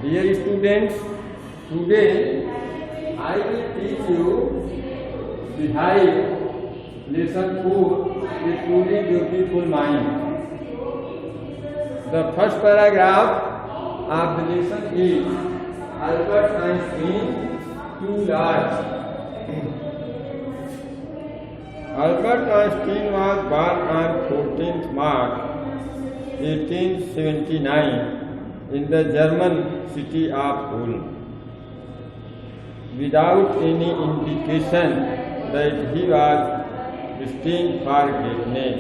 Dear students, today I will teach you the lesson 4, a truly beautiful mind. The first paragraph of the lesson is Albert Einstein too large. Albert Einstein was born on 14th March 1879 in the German city of Ulm, without any indication that he was destined for greatness.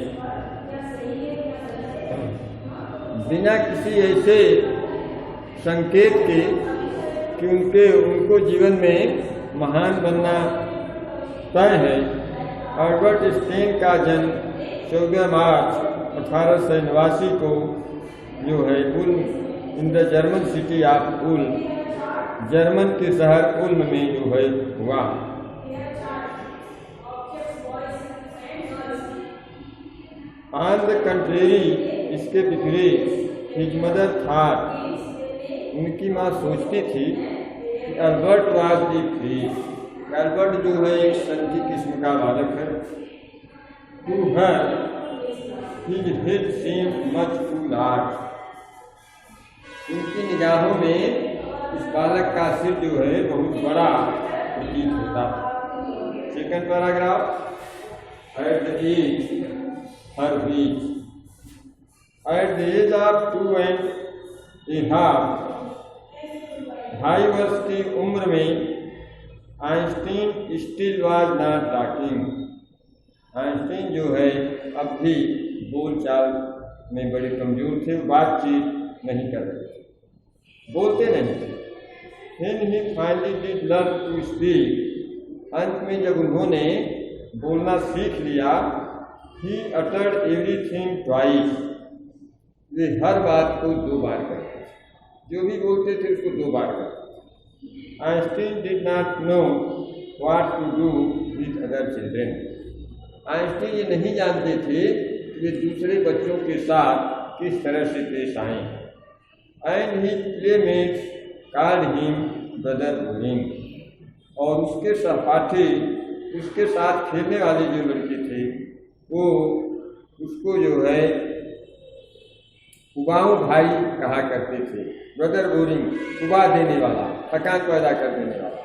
बिना किसी ऐसे संकेत के कि उनको जीवन में महान बनना तय है, अल्बर्ट आइंस्टाइन का जन्म 14 मार्च 1889 को जो है Ulm in the German city of Ulm, German के शहर उल्म में जो है हुआ। ऑन द कंट्रेरी, इसके विपरीत, हिज मदर थॉट, उनकी माँ सोचती थी कि Albert was the freak, Albert जो है एक संजी किस्म का बालक है। To her his head seemed much too large, उनकी निगाहों में इस बालक का सिर जो है बहुत बड़ा प्रतीत होता है। Second paragraph, at the age her reach, at the age of 2 1/2, 2.5 वर्ष की उम्र में Einstein still was not talking, Einstein जो है अब भी बोलचाल में बड़े कमजोर थे, बातचीत नहीं कर रहे थे, बोलते नहीं थे। When he finally did learn to speak, अंत में जब उन्होंने बोलना सीख लिया, he uttered everything twice, वे हर बात को 2 बार करते थे, जो भी बोलते थे उसको 2 बार करते। Einstein did not know what to do with other children, Einstein ये नहीं जानते थे कि वे दूसरे बच्चों के साथ किस तरह से पेश आएं। And his playmates called him brother Boring, और उसके सहपाठी, उसके साथ खेलने वाले जो लड़के थे वो उसको जो है उबाऊ भाई कहा करते थे। ब्रदर बोरिंग, उबा देने वाला, थकान पैदा कर देने वाला।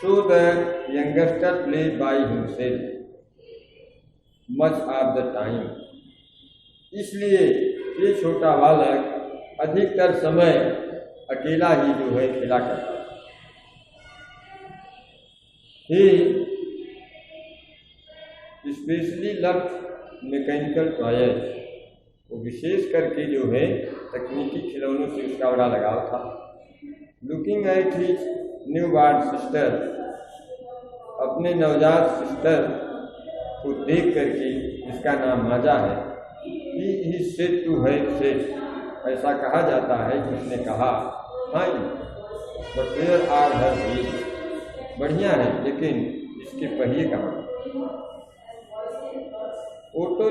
So the youngster played by himself much of the time, इसलिए ये छोटा बालक अधिकतर समय अकेला ही जो है खेला करता है। ही स्पेशली लव्ड मैकेनिकल टॉयज, वो विशेष करके जो है तकनीकी खिलौनों से उसका बड़ा लगाव था। Looking at his new born sister, अपने नवजात सिस्टर को देख करके, जिसका नाम माजा है, he is said to have said, ऐसा कहा जाता है कि उसने कहा, हाँ but where are her wheels, बढ़िया है लेकिन इसके पहिए कहाँ। Otto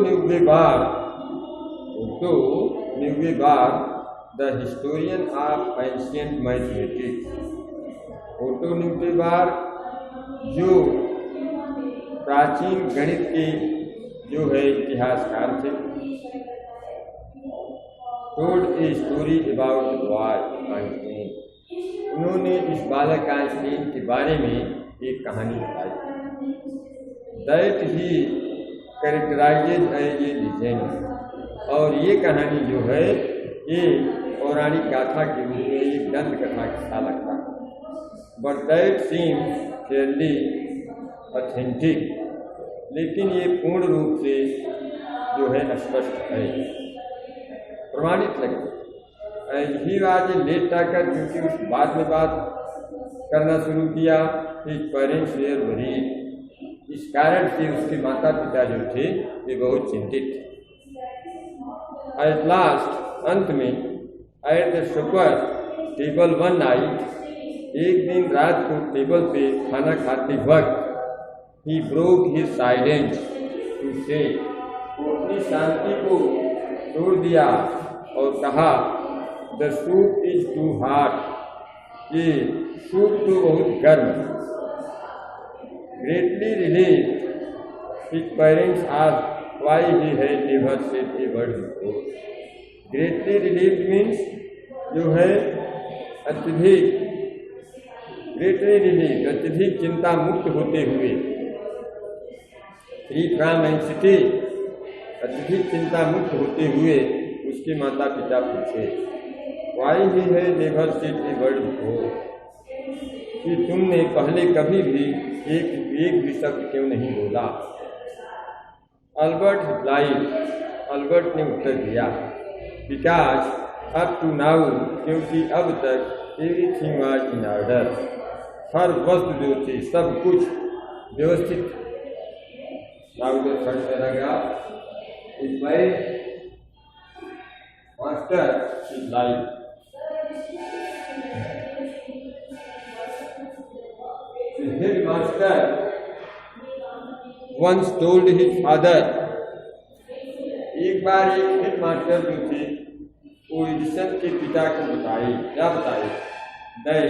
Neugebauer the historian of ancient mathematics, Otto Neugebauer जो प्राचीन गणित के जो है इतिहासकार थे, told a story about boy Einstein, उन्होंने इस बालक आइंस्टीन के बारे में एक कहानी बताई। That he characterises as a legend, और ये कहानी जो है ये पौराणिक गाथा के रूप में एक दंत कथा सा लगता है। But that seems Fairlie authentic, लेकिन ये पूर्ण रूप से जो है स्पष्ट है, प्रमाणित लगता है। He was a late talker, क्योंकि उस बाद में बात करना शुरू किया। हिज पेरेंट्स वेयर वरीड, इस कारण से उसके माता पिता जो थे वे बहुत चिंतित थे। एट लास्ट, अंत में, at the supper table one night, एक दिन रात को टेबल पे खाना खाते वक्त, he broke his silence, to say, वो अपनी शांति को छोड़ दिया और कहा the soup is too hot, ये सूप तो बहुत गर्म। Greatly relieved his parents asked why he had never said a word before. Greatly relieved means जो है अत्यधिक, ग्रेटली रिलीव्ड अत्यधिक चिंता मुक्त होते हुए, फ्री फ्रॉम एंग्जाइटी अत्यधिक चिंता मुक्त होते हुए उसके माता पिता पूछे why he had never said a word before, कि तुमने पहले कभी भी एक भी शब्द क्यों नहीं बोला। अल्बर्ट रिप्लाइड, अल्बर्ट ने उत्तर दिया बिकॉज अप टू नाउ, क्योंकि अब तक एवरीथिंग वाज इन ऑर्डर, हर वस्तु जो थी सब कुछ व्यवस्थित। Now third paragraph is my master is life. The headmaster once told his father, एक बार एक हेडमास्टर जो थे वो एडिसन के पिता को बताए, क्या बताए, दैट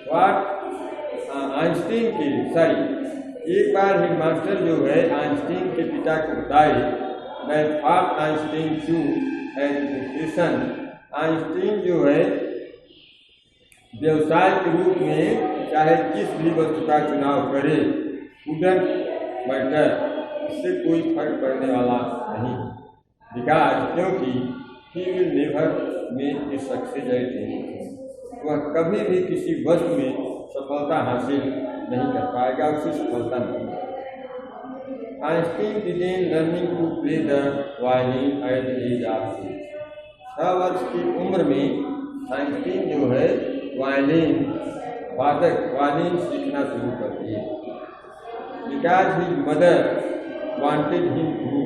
व्हाट आइंस्टीन के, सॉरी एक बार हेडमास्टर जो है आइंस्टीन के पिता को बताए that what Einstein to education, Einstein जो है व्यवसाय के रूप में चाहे किस भी वस्तु का चुनाव करे, वुडंट मैटर, इससे कोई फर्क पड़ने वाला नहीं। बिकॉज क्योंकि he will never make a success at anything, वह कभी भी किसी वस्तु में सफलता हासिल नहीं कर पाएगा, उसे सफलता नहीं। Einstein began learning to play the violin at the age of 6 वर्ष की उम्र में आइंस्टीन जो है वायलिन वादक वायलिन सीखना शुरू कर दिए। Because his mother wanted him to,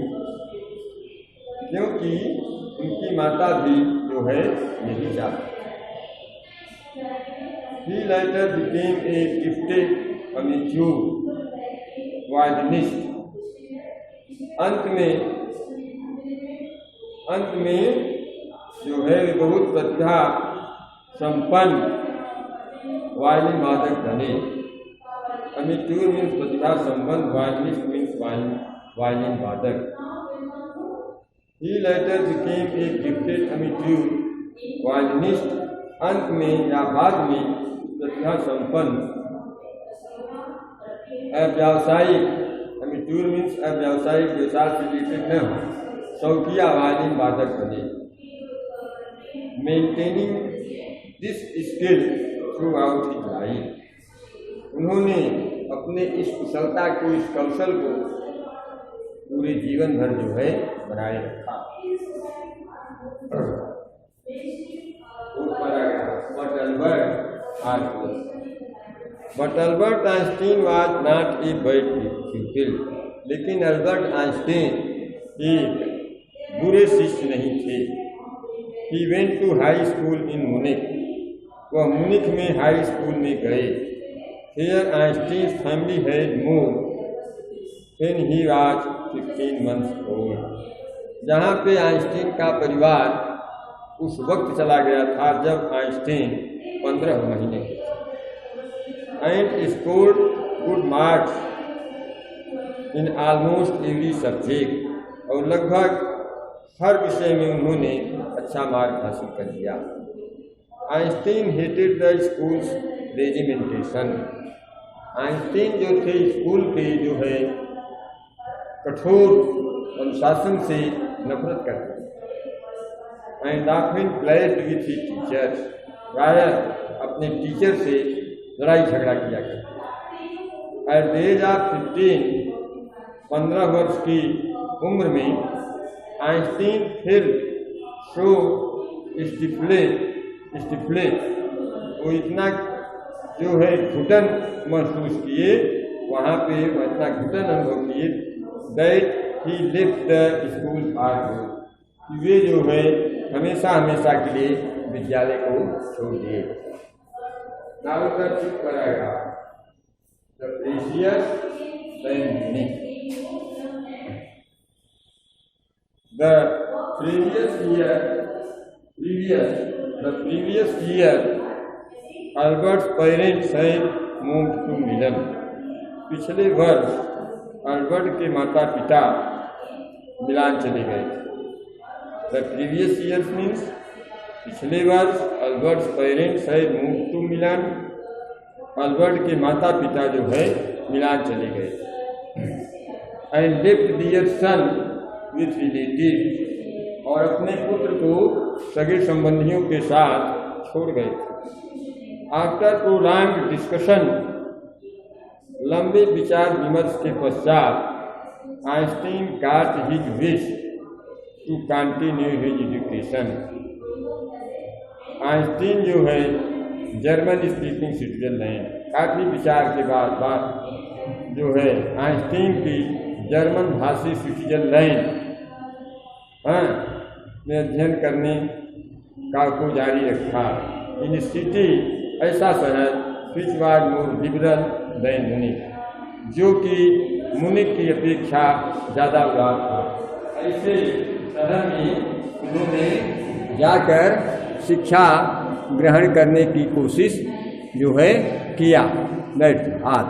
क्योंकि उनकी माता भी जो है यही चाहती। He later became a gifted amateur violinist. अंत में जो है बहुत प्रतिभा संपन्न वायलिन वादक बने। अमेच्योर मीन्स प्रतिभा संपन्न, वायलिनिस्ट मीन्स वायलिन वादक। He later became a gifted amateur violinist. अंत में या बाद में प्रतिभा संपन्न अव्यावसायिक, अमेच्योर मीन्स अव्यावसायिक, व्यवसाय से रिलेटेड न हो, शौकिया वायलिन वादक बने। Maintaining this skill through out his life, उन्होंने अपने इस कुशलता को, इस कौशल को पूरे जीवन भर जो है बनाए रखा। But Albert Einstein was not a bad pupil, लेकिन अल्बर्ट आइंस्टीन एक बुरे शिष्य नहीं थे। He went to high school in Munich, वह मुनिक में हाई स्कूल में गए। Here Einstein's family had moved when he was 15 months old, जहाँ पे आइंस्टीन का परिवार उस वक्त चला गया था जब आइंस्टीन 15 महीने के थे। And scored good marks in almost every subject, और लगभग हर विषय में उन्होंने अच्छा मार्क हासिल कर लिया। Einstein hated the schools regimentation, Einstein जो थे स्कूल के जो है कठोर अनुशासन से नफरत करते थे। And often clashed with his teachers, प्रायः अपने टीचर से लड़ाई झगड़ा किया करते। एट द एज ऑफ 15 वर्ष की उम्र में आइंस्टीन फिर सो स्टिफलेट, वो इतना जो है घुटन महसूस किए, वहाँ पे वो इतना घुटन अनुभव किए that he left the school for good, वे जो है हमेशा हमेशा के लिए विद्यालय को छोड़ दिए। Now the fifth paragraph, the precious and unique. The previous year, Albert's parents had moved to Milan. पिछले वर्ष अल्बर्ट के माता पिता मिलान चले गए थे। The previous year means पिछले वर्ष अल्बर्ट्स पेरेंट्स है मूव टू मिलान, अल्बर्ट के माता पिता जो है मिलान चले गए and left their son with relative, और अपने पुत्र को सगे संबंधियों के साथ छोड़ गए थे। आफ्टर प्रोलॉन्ग्ड डिस्कशन, लंबे विचार विमर्श के पश्चात Einstein got his wish to continue his education. Einstein जो है जर्मन स्पीकिंग सिटीजन, काफ़ी विचार के बाद जो है आइंस्टीन की जर्मन भाषी स्विट्जरलैंड में अध्ययन करने को जारी रखा। इन सिटी ऐसा शहर which was more liberal than Munich, जो कि मुनिक की अपेक्षा ज़्यादा उदार था। ऐसे शहर में उन्होंने जाकर शिक्षा ग्रहण करने की कोशिश जो है किया। That all.